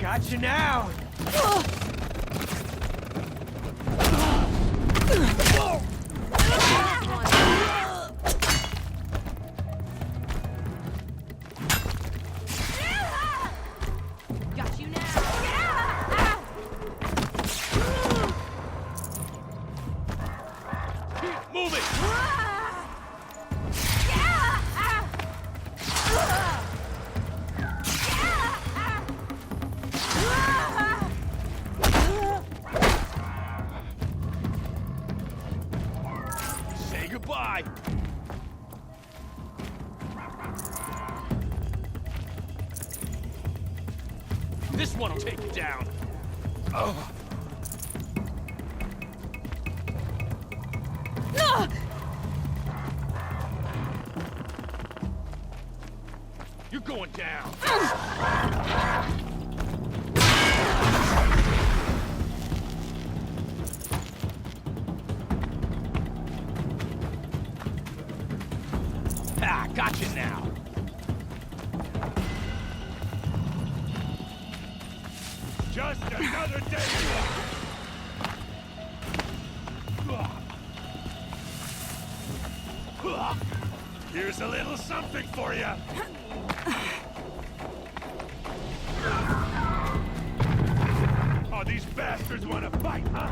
Got you now! Got you now! Keep moving! Say goodbye! This one'll take you down. Oh. You're going down. Ah, gotcha now. Just another day. Here's a little something for you. Oh, these bastards want to fight, huh?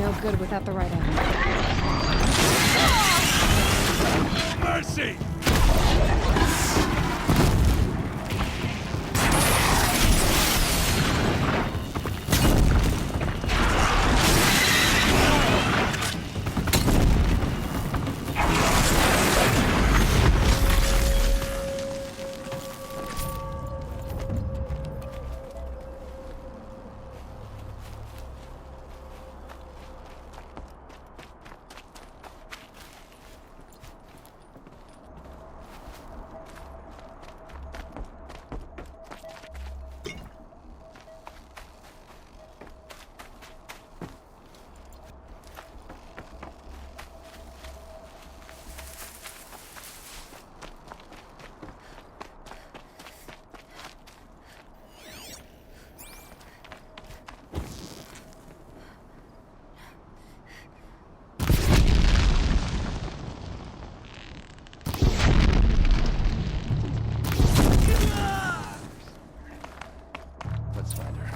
No good without the right end. Mercy! Let's find her.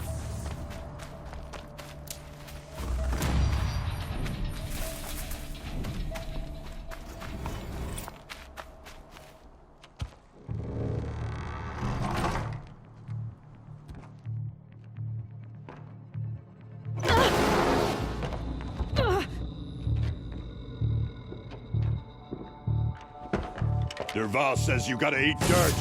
Derval says you gotta eat dirt.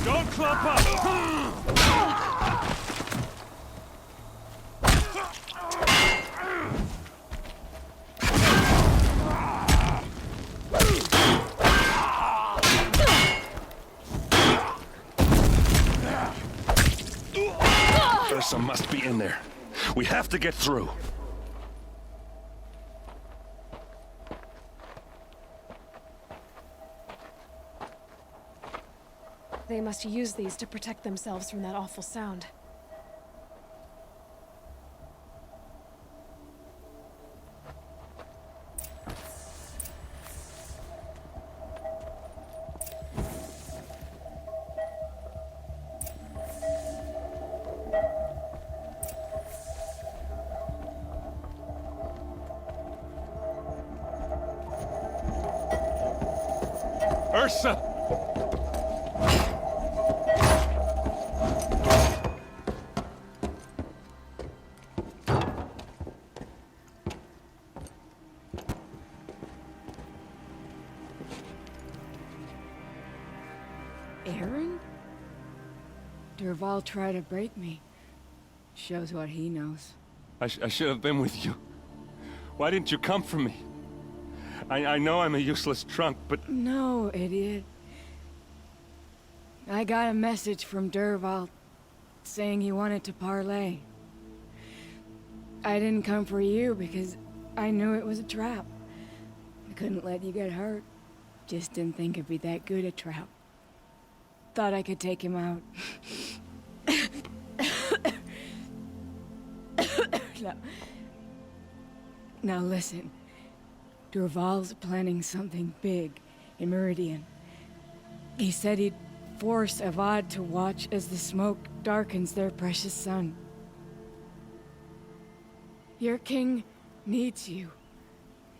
Don't clump up! Ursa must be in there. We have to get through. They must use these to protect themselves from that awful sound. Ursa! Aaron? Durval tried to break me. Shows what he knows. I should have been with you. Why didn't you come for me? I know I'm a useless trunk, but... No, idiot. I got a message from Durval saying he wanted to parlay. I didn't come for you because I knew it was a trap. I couldn't let you get hurt. Just didn't think it'd be that good a trap. Thought I could take him out. No. Now listen. Durval's planning something big in Meridian. He said he'd force Avad to watch as the smoke darkens their precious sun. Your king needs you.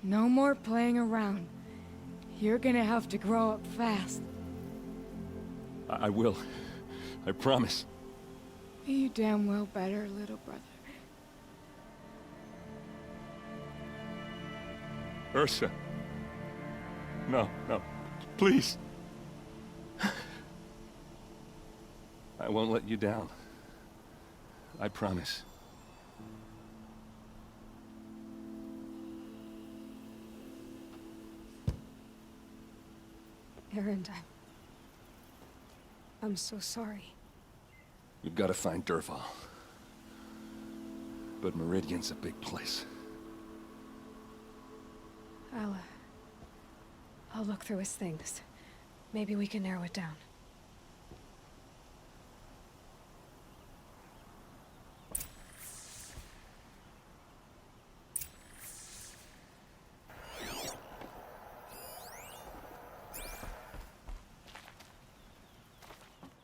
No more playing around. You're gonna have to grow up fast. I will. I promise. You damn well better, little brother. Ursa. No, no. Please. I won't let you down. I promise. Aaron, I'm so sorry. We've got to find Durval. But Meridian's a big place. I'll look through his things. Maybe we can narrow it down.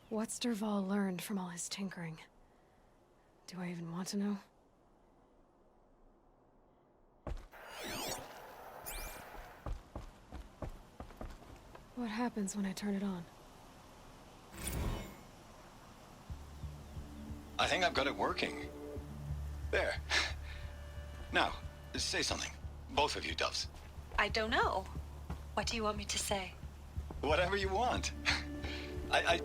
What's Durval learned from all his tinkering? Do I even want to know? What happens when I turn it on? I think I've got it working. There. Now, say something. Both of you, Doves. I don't know. What do you want me to say? Whatever you want.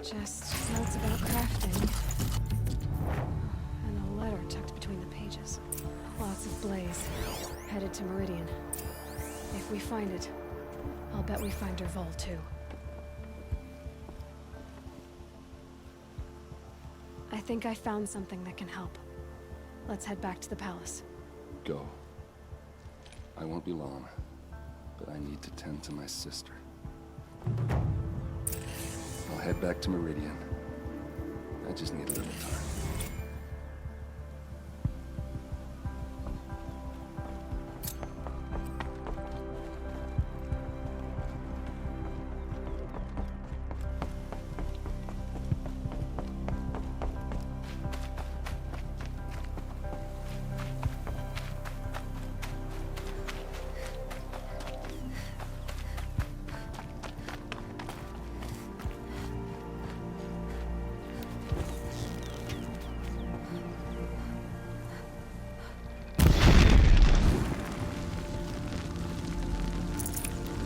Just notes about crafting. And a letter tucked between the pages. Lots of blaze. Headed to Meridian. If we find it, I'll bet we find Durval too. I think I found something that can help. Let's head back to the palace. Go. I won't be long, but I need to tend to my sister. I'll head back to Meridian. I just need a little time.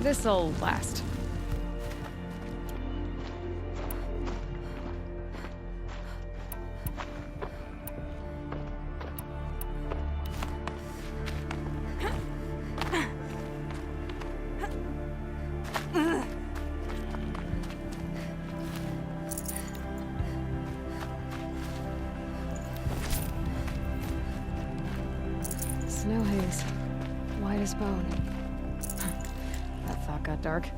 This'll last. Snow haze. White as bone. That thought got dark.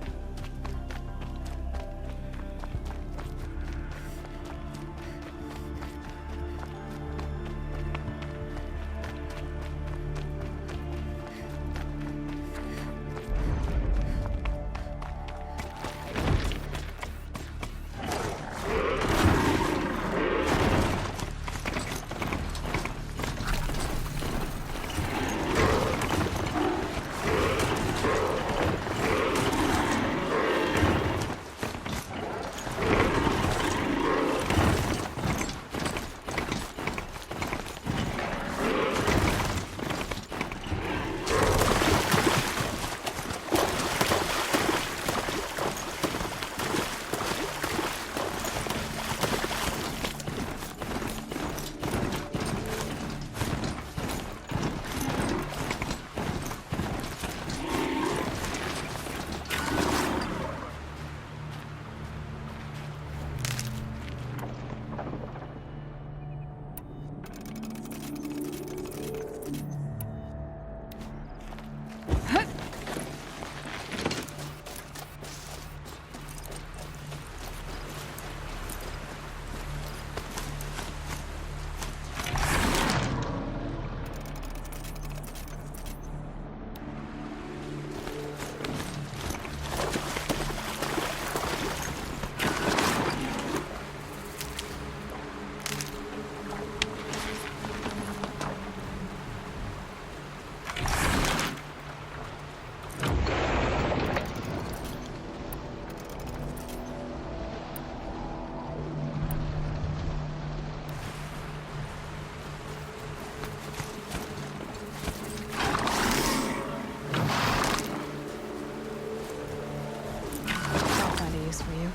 For you.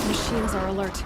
Machines are alert.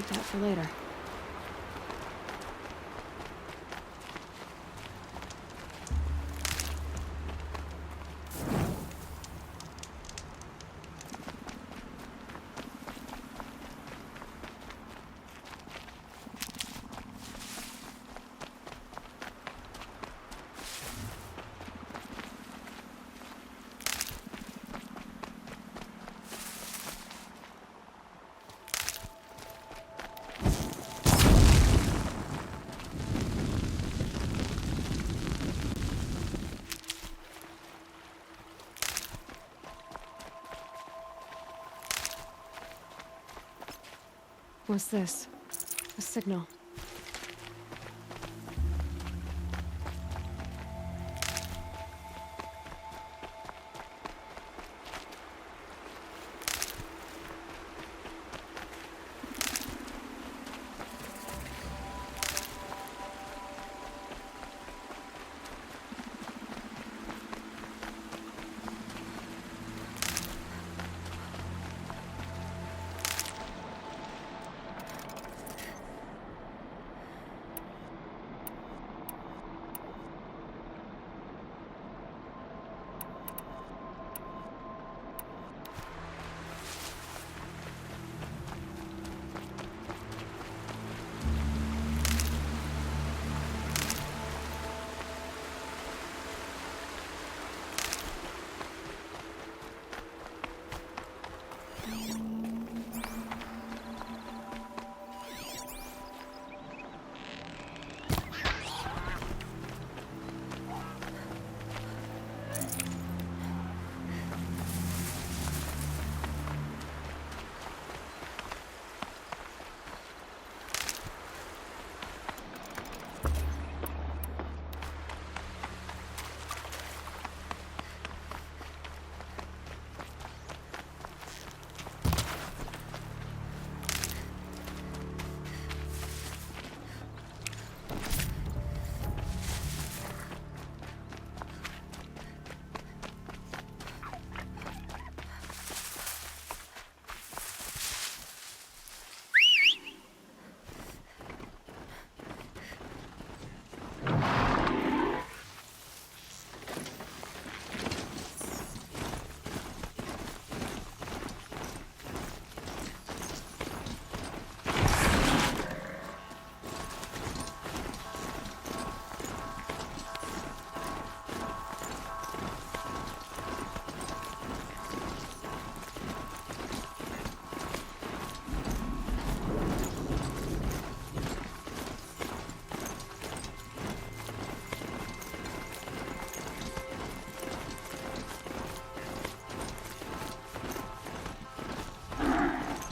keep that for later. What's this? A signal.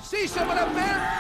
See someone up there?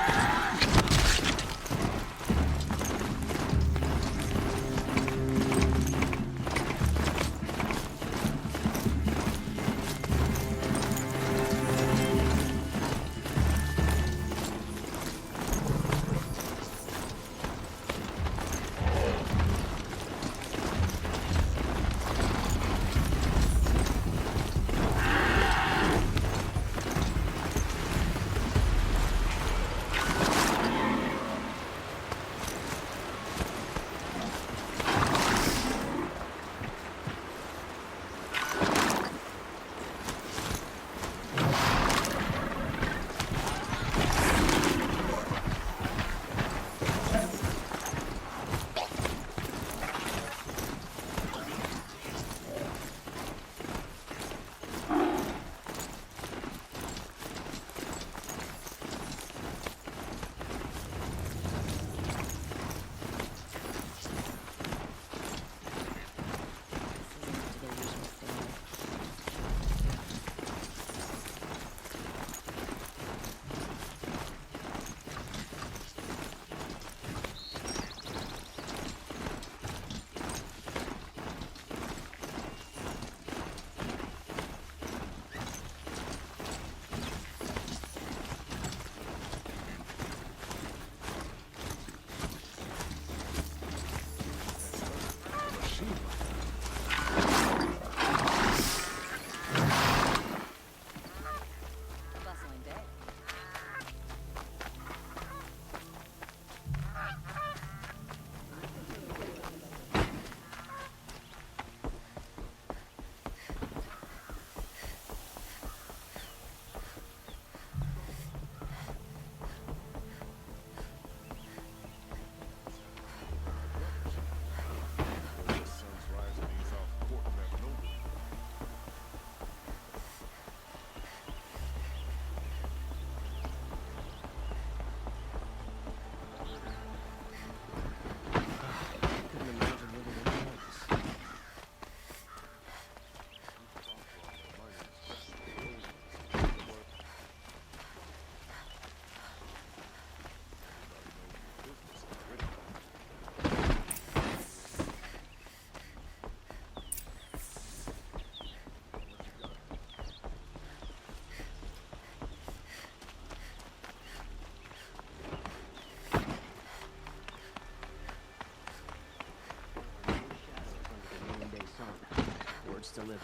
words to live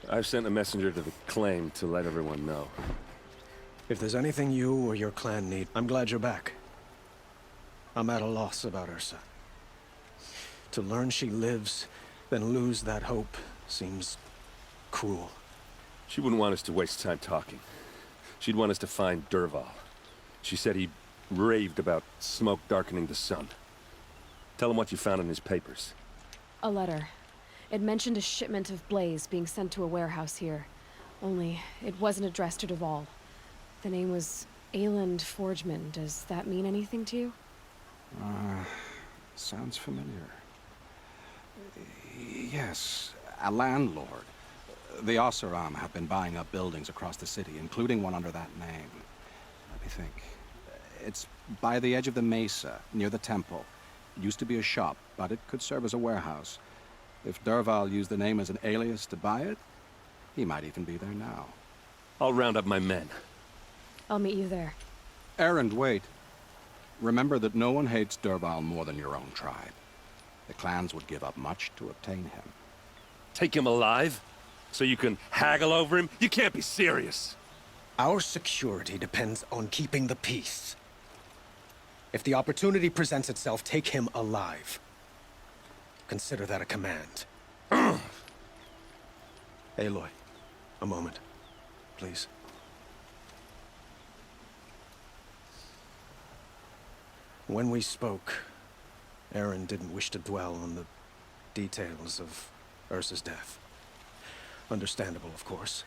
by. I've sent a messenger to the claim to let everyone know. If there's anything you or your clan need, I'm glad you're back. I'm at a loss about Ursa. To learn she lives, then lose that hope, seems cruel. She wouldn't want us to waste time talking. She'd want us to find Dervahl. She said he raved about smoke darkening the sun. Tell him what you found in his papers. A letter. It mentioned a shipment of blaze being sent to a warehouse here. Only, it wasn't addressed to Dervahl. The name was Ayland Forgeman. Does that mean anything to you? Sounds familiar. Yes, a landlord. The Oseram have been buying up buildings across the city, including one under that name. Let me think. It's by the edge of the mesa, near the temple. It used to be a shop, but it could serve as a warehouse. If Dervahl used the name as an alias to buy it, he might even be there now. I'll round up my men. I'll meet you there. Erend, wait. Remember that no one hates Dervahl more than your own tribe. The clans would give up much to obtain him. Take him alive? So you can haggle over him? You can't be serious. Our security depends on keeping the peace. If the opportunity presents itself, take him alive. Consider that a command. Aloy, a moment, please. When we spoke, Aaron didn't wish to dwell on the details of Ursa's death. Understandable, of course.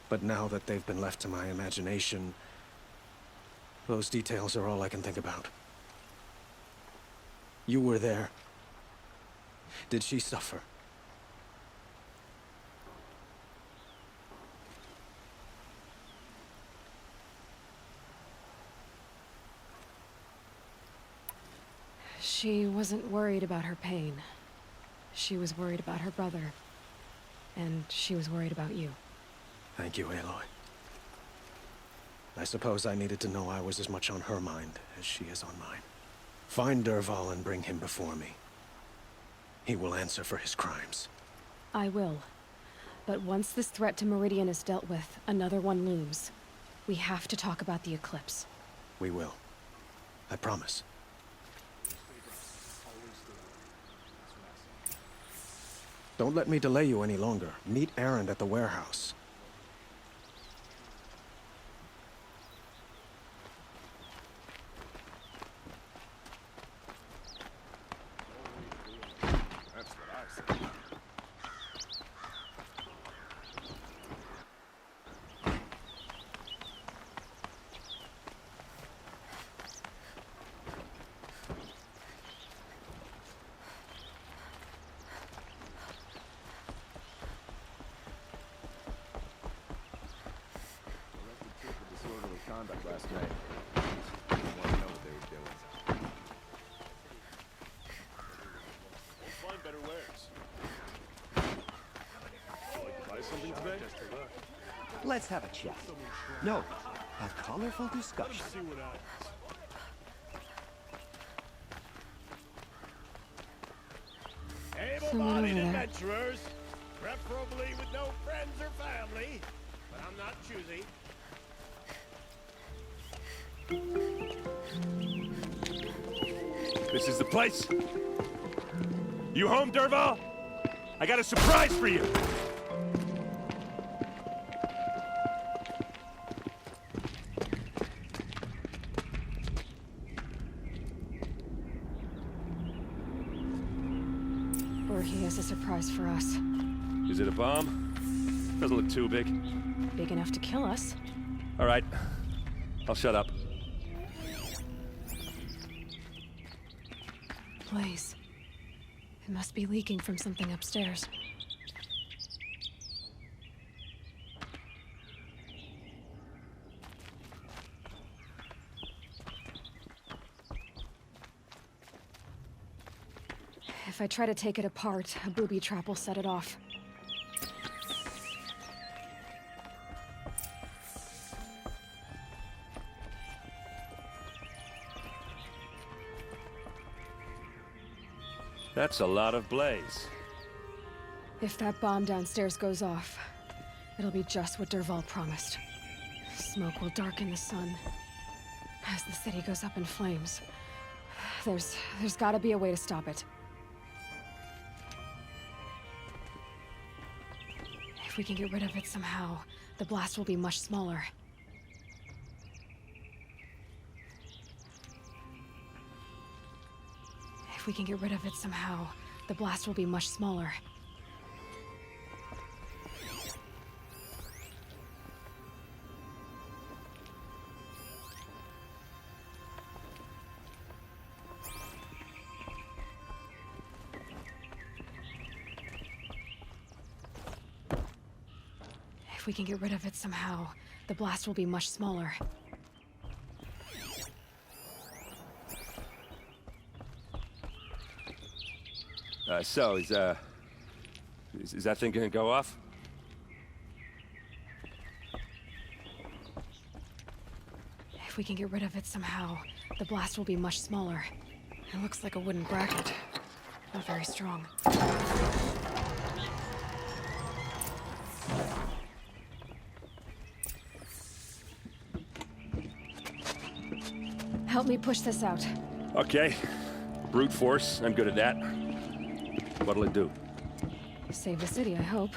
But now that they've been left to my imagination, those details are all I can think about. You were there. Did she suffer? She wasn't worried about her pain. She was worried about her brother. And she was worried about you. Thank you, Aloy. I suppose I needed to know I was as much on her mind as she is on mine. Find Dervahl and bring him before me. He will answer for his crimes. I will. But once this threat to Meridian is dealt with, another one looms. We have to talk about the eclipse. We will. I promise. Don't let me delay you any longer. Meet Erend at the warehouse. Conduct last night. Didn't want to know what they were doing. We'll find better wares. Like to buy something today? Let's have a chat. No, a colorful discussion. See what happens. Able-bodied adventurers, preferably with no friends or family, but I'm not choosy. This is the place. You home, Dervahl? I got a surprise for you. Or he has a surprise for us. Is it a bomb? Doesn't look too big. Big enough to kill us. All right. I'll shut up. Blaze. It must be leaking from something upstairs. If I try to take it apart, a booby trap will set it off. That's a lot of blaze. If that bomb downstairs goes off, it'll be just what Dervahl promised. Smoke will darken the sun as the city goes up in flames. There's gotta be a way to stop it. If we can get rid of it somehow, the blast will be much smaller. If we can get rid of it somehow, the blast will be much smaller. If we can get rid of it somehow, the blast will be much smaller. So, is that thing gonna go off? If we can get rid of it somehow, the blast will be much smaller. It looks like a wooden bracket. Not very strong. Help me push this out. Okay. Brute force, I'm good at that. What'll it do? Save the city, I hope.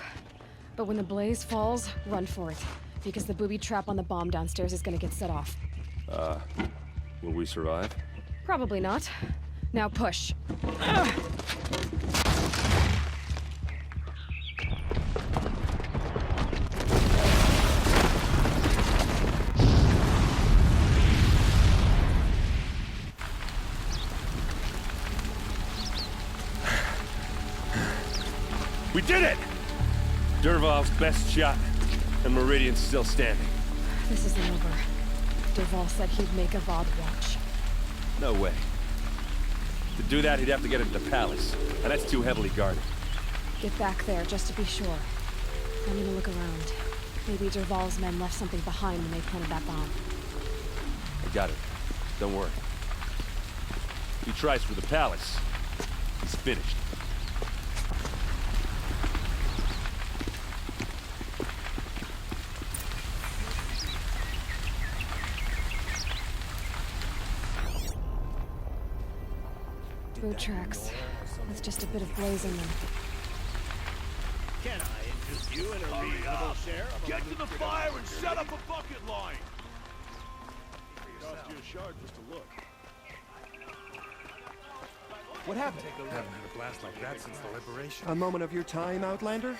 But when the blaze falls, run for it. Because the booby trap on the bomb downstairs is gonna get set off. Will we survive? Probably not. Now push. Ugh. We did it! Dervahl's best shot, and Meridian's still standing. This isn't over. Dervahl said he'd make Avad watch. No way. To do that, he'd have to get into the palace, and that's too heavily guarded. Get back there, just to be sure. I'm gonna look around. Maybe Dervahl's men left something behind when they planted that bomb. I got it. Don't worry. If he tries for the palace, he's finished. Boot tracks, with just a bit of blaze in them. Can I interest you in a reasonable share of Get to the fire and set up a bucket line! Cost you a shard just to look. What happened? Haven't had a blast like that since the liberation. A moment of your time, Outlander?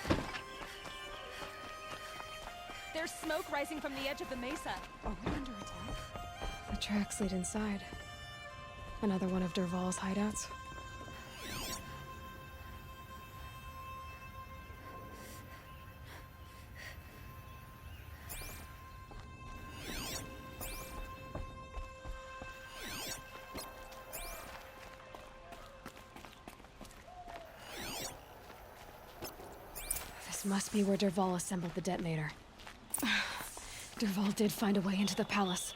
There's smoke rising from the edge of the mesa. Are we under attack? The tracks lead inside. Another one of Dervahl's hideouts. This must be where Dervahl assembled the detonator. Dervahl did find a way into the palace.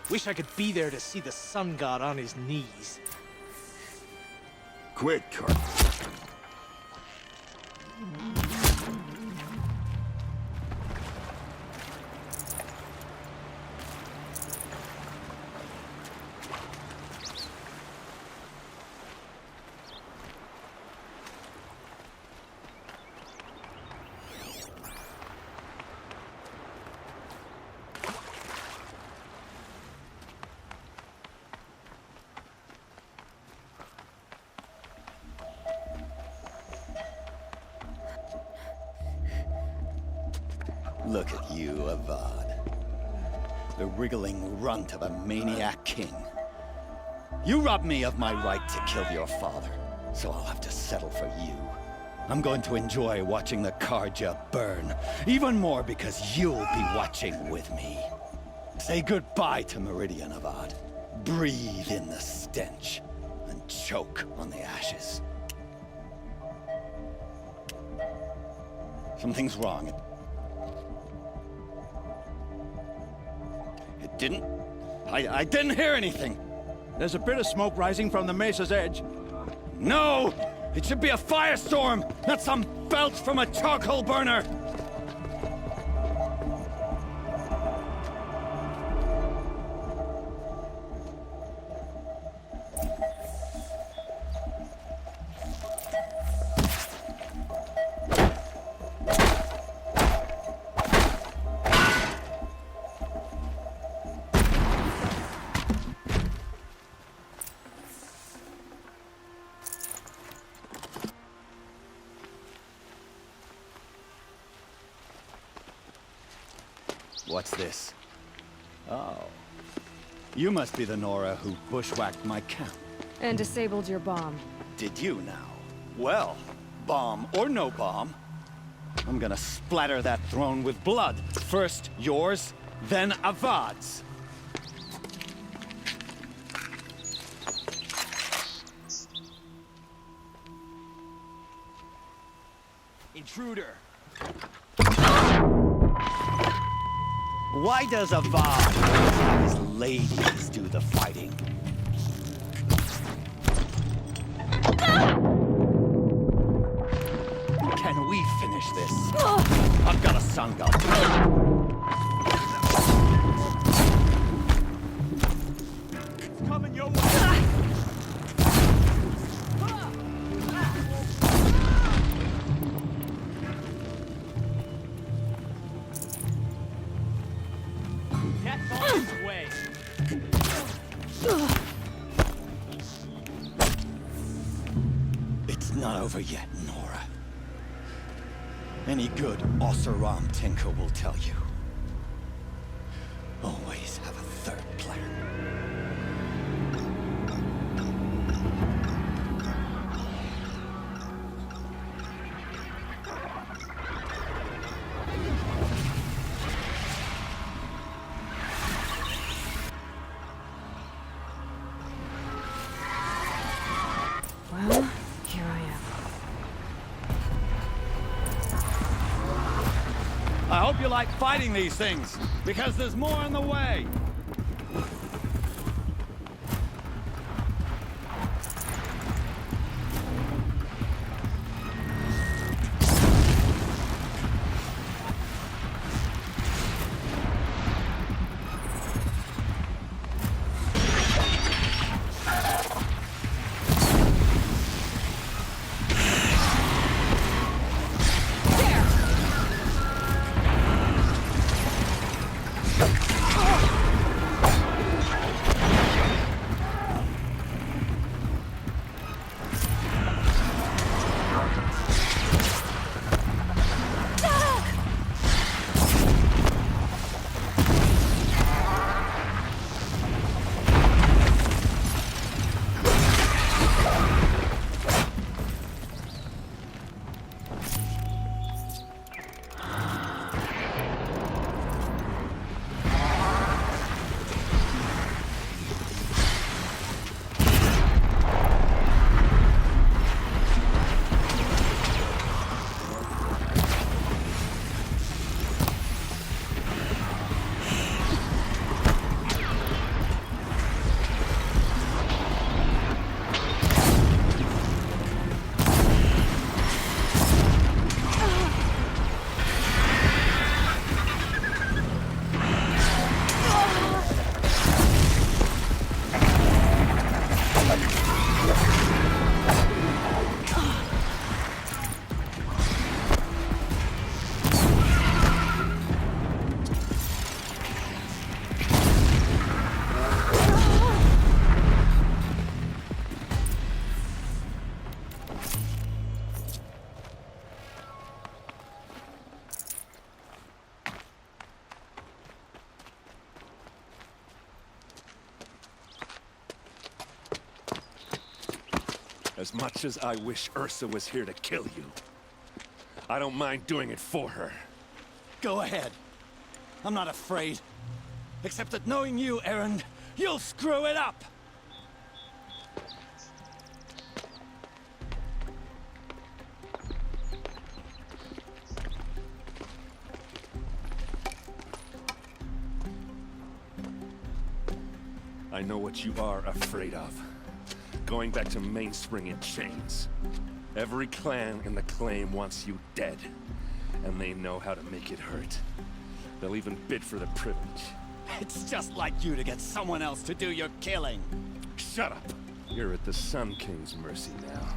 Wish I could be there to see the sun god on his knees. Quick, Carl. Look at you, Avad. The wriggling runt of a maniac king. You robbed me of my right to kill your father, so I'll have to settle for you. I'm going to enjoy watching the Karja burn, even more because you'll be watching with me. Say goodbye to Meridian, Avad. Breathe in the stench, and choke on the ashes. Something's wrong. It didn't... I didn't hear anything. There's a bit of smoke rising from the mesa's edge. No! It should be a firestorm, not some belch from a charcoal burner! What's this? Oh. You must be the Nora who bushwhacked my camp. And disabled your bomb. Did you now? Well, bomb or no bomb, I'm gonna splatter that throne with blood. First yours, then Avad's. Intruder! Why does Avad have his ladies do the fighting? Can we finish this? I've got a sun god. It's coming your way. It's not over yet, Nora. Any good Oseram tinker will tell you. Always have a third plan. Well, here I am. I hope you like fighting these things, because there's more on the way. As much as I wish Ursa was here to kill you, I don't mind doing it for her. Go ahead. I'm not afraid. Except that knowing you, Erend, you'll screw it up! I know what you are afraid of. Going back to Mainspring in chains. Every clan in the claim wants you dead. And they know how to make it hurt. They'll even bid for the privilege. It's just like you to get someone else to do your killing. Shut up! You're at the Sun King's mercy now.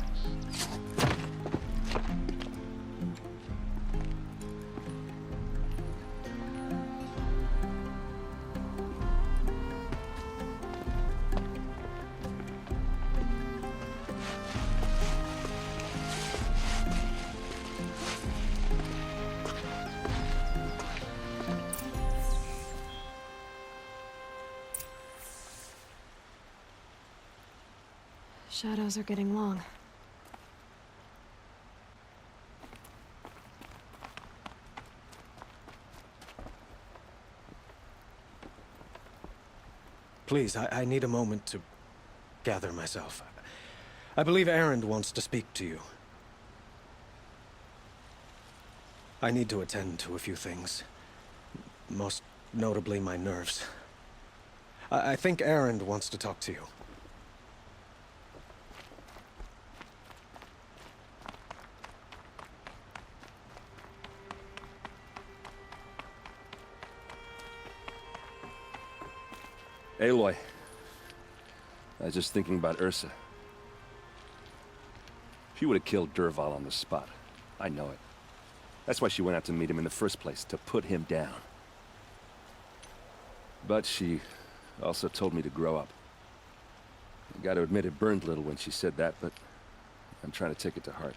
Shadows are getting long. Please, I need a moment to gather myself. I believe Erend wants to speak to you. I need to attend to a few things. Most notably, my nerves. I think Erend wants to talk to you. Aloy, I was just thinking about Ursa. She would have killed Dervahl on the spot. I know it. That's why she went out to meet him in the first place, to put him down. But she also told me to grow up. I gotta admit it burned a little when she said that, but I'm trying to take it to heart.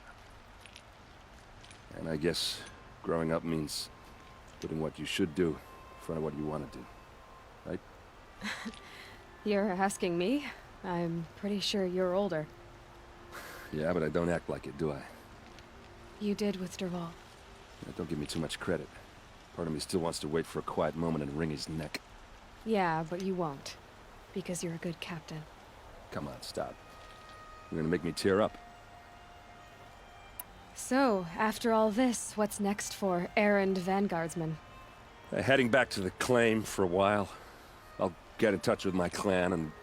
And I guess growing up means putting what you should do in front of what you want to do. Right? You're asking me? I'm pretty sure you're older. Yeah, but I don't act like it, do I? You did with Dervahl. Yeah, don't give me too much credit. Part of me still wants to wait for a quiet moment and wring his neck. Yeah, but you won't. Because you're a good captain. Come on, stop. You're gonna make me tear up. So, after all this, what's next for Erend Vanguardsman? Heading back to the claim for a while. I'll get in touch with my clan and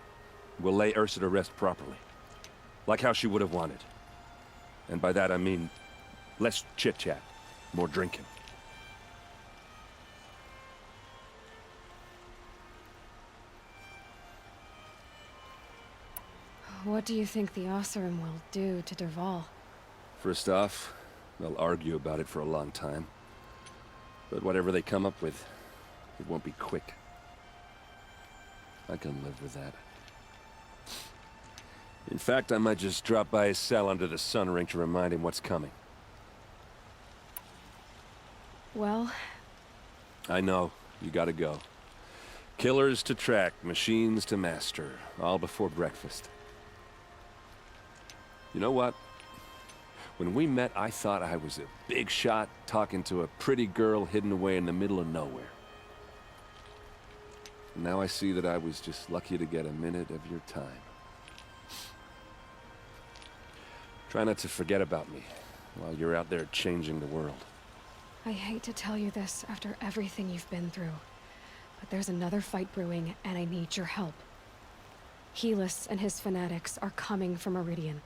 we'll lay Ursa to rest properly. Like how she would have wanted. And by that I mean less chit-chat, more drinking. What do you think the Oseram will do to Dervahl? First off, they'll argue about it for a long time. But whatever they come up with, it won't be quick. I can live with that. In fact, I might just drop by his cell under the sun ring to remind him what's coming. Well... I know. You gotta go. Killers to track, machines to master. All before breakfast. You know what? When we met, I thought I was a big shot talking to a pretty girl hidden away in the middle of nowhere. Now I see that I was just lucky to get a minute of your time. Try not to forget about me while you're out there changing the world. I hate to tell you this after everything you've been through, but there's another fight brewing and I need your help. Helis and his fanatics are coming for Meridian.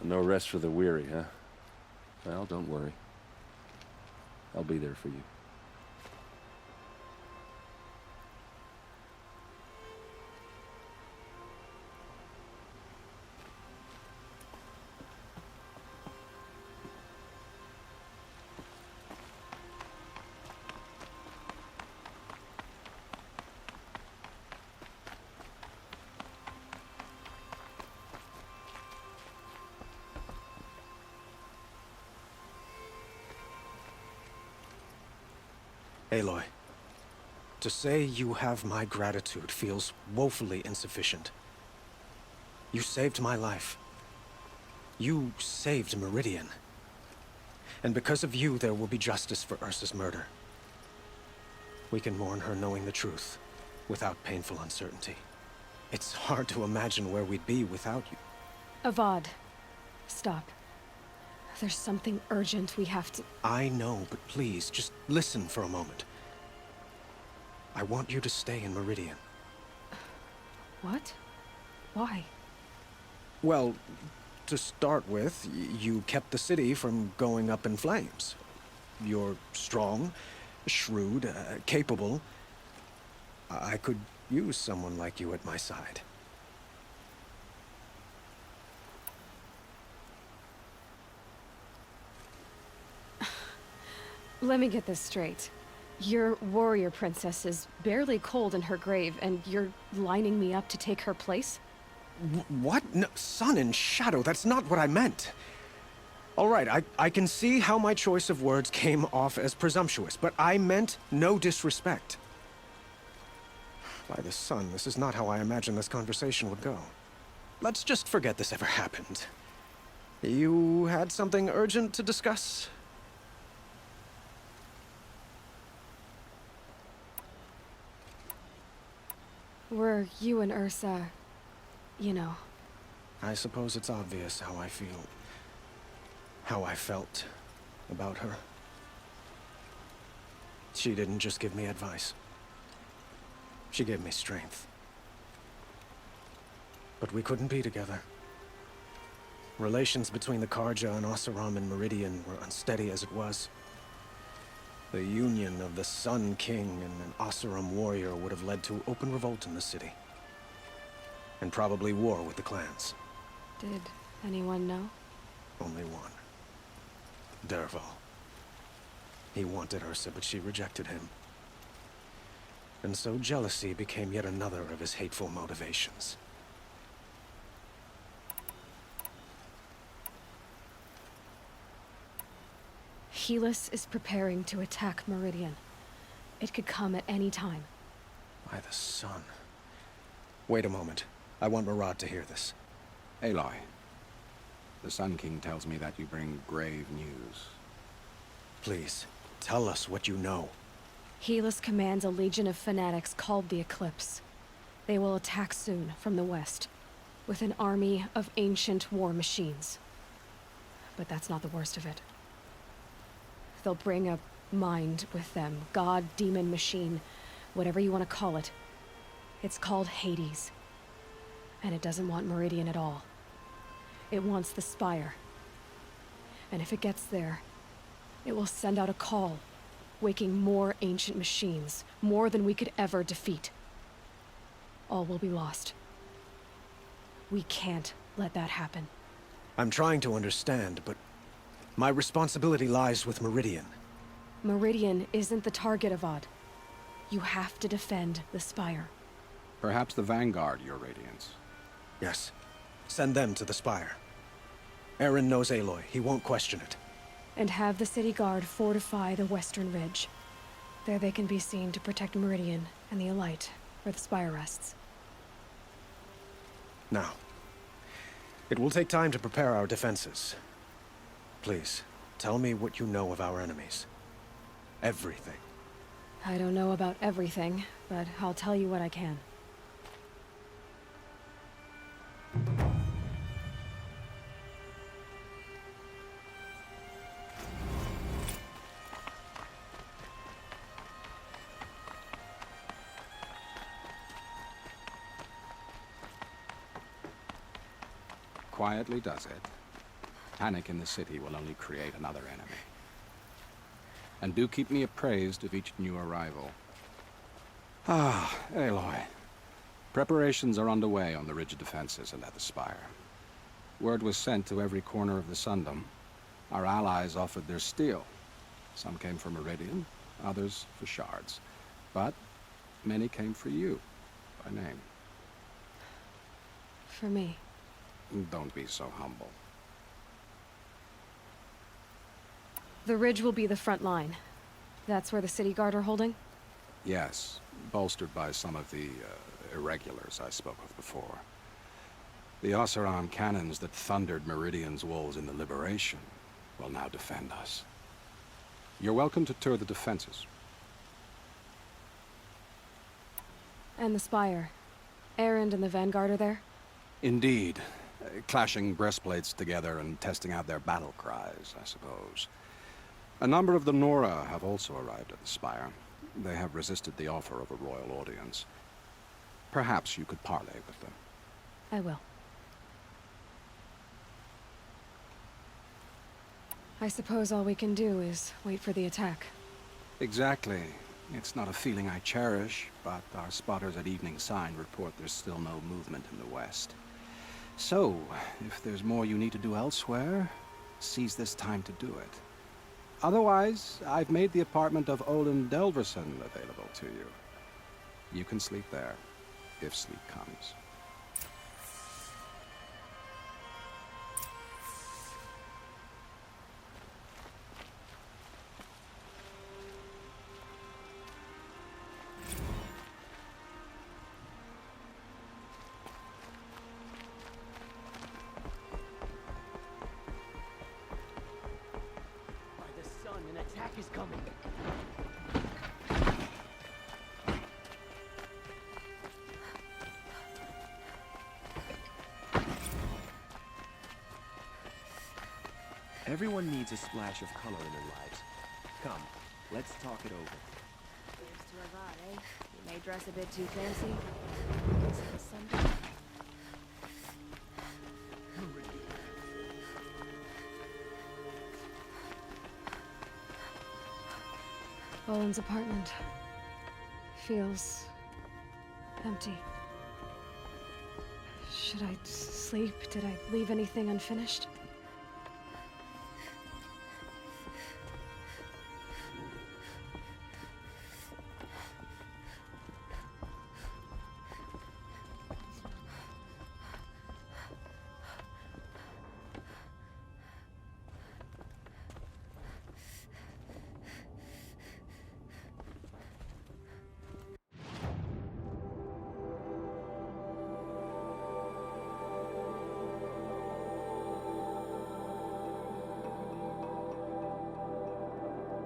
No rest for the weary, huh? Well, don't worry. I'll be there for you. Aloy, to say you have my gratitude feels woefully insufficient. You saved my life. You saved Meridian. And because of you, there will be justice for Ursa's murder. We can mourn her knowing the truth, without painful uncertainty. It's hard to imagine where we'd be without you. Avad, stop. There's something urgent we have to... I know, but please, just listen for a moment. I want you to stay in Meridian. What? Why? Well, to start with, you kept the city from going up in flames. You're strong, shrewd, capable. I could use someone like you at my side. Let me get this straight. Your warrior princess is barely cold in her grave, and you're lining me up to take her place? What? No, sun and shadow, that's not what I meant. All right, I can see how my choice of words came off as presumptuous, but I meant no disrespect. By the sun, this is not how I imagined this conversation would go. Let's just forget this ever happened. You had something urgent to discuss? Were you and Ursa, you know... I suppose it's obvious how I feel. How I felt about her. She didn't just give me advice. She gave me strength. But we couldn't be together. Relations between the Karja and Oseram and Meridian were unsteady as it was. The union of the Sun King and an Oseram warrior would have led to open revolt in the city. And probably war with the clans. Did anyone know? Only one. Dervahl. He wanted Ursa, but she rejected him. And so jealousy became yet another of his hateful motivations. Helis is preparing to attack Meridian. It could come at any time. By the sun. Wait a moment. I want Murad to hear this. Aloy, the Sun King tells me that you bring grave news. Please, tell us what you know. Helis commands a legion of fanatics called the Eclipse. They will attack soon from the west, with an army of ancient war machines. But that's not the worst of it. They'll bring a mind with them, god, demon, machine, whatever you want to call it. It's called Hades. And it doesn't want Meridian at all. It wants the Spire. And if it gets there, it will send out a call, waking more ancient machines, more than we could ever defeat. All will be lost. We can't let that happen. I'm trying to understand, but my responsibility lies with Meridian. Meridian isn't the target, Avad. You have to defend the Spire. Perhaps the Vanguard, Your Radiance. Yes. Send them to the Spire. Eren knows Aloy. He won't question it. And have the city guard fortify the western ridge. There they can be seen to protect Meridian and the Elite, where the Spire rests. Now, it will take time to prepare our defenses. Please, tell me what you know of our enemies. Everything. I don't know about everything, but I'll tell you what I can. Quietly does it. Panic in the city will only create another enemy. And do keep me appraised of each new arrival. Ah, Aloy. Preparations are underway on the ridge defenses and at the Spire. Word was sent to every corner of the Sundom. Our allies offered their steel. Some came for Meridian, others for shards. But many came for you, by name. For me. Don't be so humble. The ridge will be the front line. That's where the city guard are holding? Yes, bolstered by some of the irregulars I spoke of before. The Oseram cannons that thundered Meridian's walls in the Liberation will now defend us. You're welcome to tour the defenses. And the Spire. Erend and the Vanguard are there? Indeed. Clashing breastplates together and testing out their battle cries, I suppose. A number of the Nora have also arrived at the Spire. They have resisted the offer of a royal audience. Perhaps you could parley with them. I will. I suppose all we can do is wait for the attack. Exactly. It's not a feeling I cherish, but our spotters at Evening Sign report there's still no movement in the west. So, if there's more you need to do elsewhere, seize this time to do it. Otherwise, I've made the apartment of Olin Delverson available to you. You can sleep there, if sleep comes. An attack is coming. Everyone needs a splash of color in their lives. Come, let's talk it over. Here's to Avad, eh? You may dress a bit too fancy. It's the Sunday. Olin's apartment feels empty. Should I sleep? Did I leave anything unfinished?